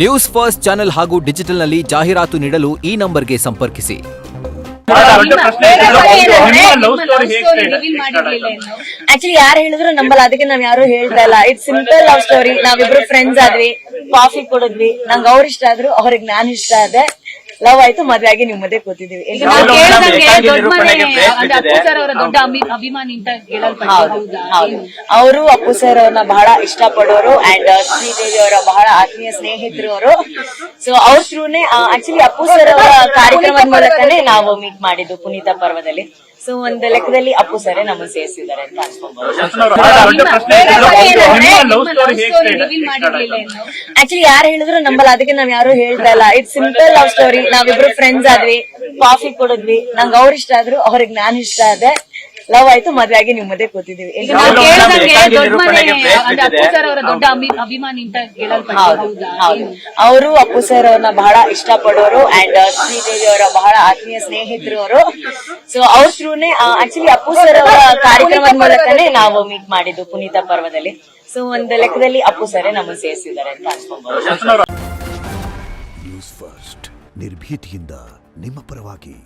News first channel ಹಾಗೂ ಡಿಜಿಟಲ್ನಲ್ಲಿ ಜಾಹೀರಾತು ನೀಡಲು ಈ ನಂಬರ್ಗೆ ಸಂಪರ್ಕಿಸಿ. ಆಕ್ಚುಲಿ ಯಾರು ಹೇಳಿದ್ರು ನಂಬಲ್ಲ, ಅದಕ್ಕೆ ನಾವ್ ಯಾರು ಹೇಳ್ತಾ ಇಲ್ಲ. It's simple love story. ನಾವಿಬ್ರು ಫ್ರೆಂಡ್ಸ್ ಆದ್ವಿ, ಕಾಫಿ ಕುಡಿದ್ವಿ, ನಂಗೆ ಅವ್ರ ಇಷ್ಟ ಆದ್ರು, ಅವ್ರಿಗೆ ನಾನ್ ಇಷ್ಟ ಆದೆ, ಲವ್ ಆಯ್ತು, ಮದ್ವೆ ಆಗಿ ನಿಮ್ ಮಧ್ಯೆ ಕೂತಿದೀವಿ. ದೊಡ್ಡ ಅಭಿಮಾನಿ ಅಂತ ಅವರು ಅಪ್ಪು ಸರ್ ಅವ್ರನ್ನ ಬಹಳ ಇಷ್ಟ ಪಡೋರು ಅಂಡ್ ಶ್ರೀದೇವಿ ಅವರ ಬಹಳ ಆತ್ಮೀಯ ಸ್ನೇಹಿತರು ಅವರು. ಸೊ ಅವ್ರ ಥ್ರೂನೇ ಆಕ್ಚುಲಿ ಅಪ್ಪು ಸರ್ ಅವರ ಕಾರ್ಯಕ್ರಮದ ಮೂಲಕನೇ ನಾವು ಮೀಟ್ ಮಾಡಿದ್ದು ಪುನೀತ ಪರ್ವದಲ್ಲಿ. ಸೊ ಒಂದು ಲೆಕ್ಕದಲ್ಲಿ ಅಪ್ಪು ಸರೇ ನಮ್ಮನ್ನು ಸೇರಿಸಿದ್ದಾರೆ ಅಂತ ಅನ್ಸ್ಕೊಬಹುದು. ಆಕ್ಚುಲಿ ಯಾರು ಹೇಳಿದ್ರು ನಂಬಲ್ಲ, ಅದಕ್ಕೆ ನಾವ್ ಯಾರು ಹೇಳ್ತಾ ಇಲ್ಲ. It's simple love story. ನಾವಿಬ್ರು ಫ್ರೆಂಡ್ಸ್ ಆದ್ವಿ, ಕಾಫಿ ಕುಡಿದ್ವಿ, ನಂಗೆ ಅವ್ರ ಇಷ್ಟ ಆದ್ರು, ಅವ್ರಿಗೆ ನಾನ್ ಇಷ್ಟ ಆದೆ, ಲವ್ ಆಯ್ತು, ಮದ್ವೆ ಆಗಿ ನಿಮ್ ಮಧ್ಯೆ ಕೂತಿದೀವಿ. ದೊಡ್ಡ ಅಭಿಮಾನಿ ಅಂತ ಅವರು ಅಪ್ಪು ಸರ್ ಅವ್ರನ್ನ ಬಹಳ ಇಷ್ಟ ಪಡೋರು ಅಂಡ್ ಶ್ರೀದೇವಿ ಅವರ ಬಹಳ ಆತ್ಮೀಯ ಸ್ನೇಹಿತರು ಅವರು. ಸೊ ಅವ್ರ ಥ್ರೂನೇ ಆಕ್ಚುಲಿ ಅಪ್ಪು ಸರ್ ಅವರ ಕಾರ್ಯಕ್ರಮದ ಮೂಲಕನೇ ನಾವು ಮೀಟ್ ಮಾಡಿದ್ದು ಪುನೀತ ಪರ್ವದಲ್ಲಿ. ಸೊ ಒಂದು ಲೆಕ್ಕದಲ್ಲಿ ಅಪ್ಪು ಸರೇ ನಮ್ಮನ್ನು ಸೇರಿಸಿದ್ದಾರೆ ಅಂತ ಅನ್ಸ್ಕೊಬಹುದು. ನ್ಯೂಸ್ ಫಸ್ಟ್ ನಿರ್ಭೀತಿಯಿಂದ ನಿಮ್ಮ ಪರವಾಗಿ.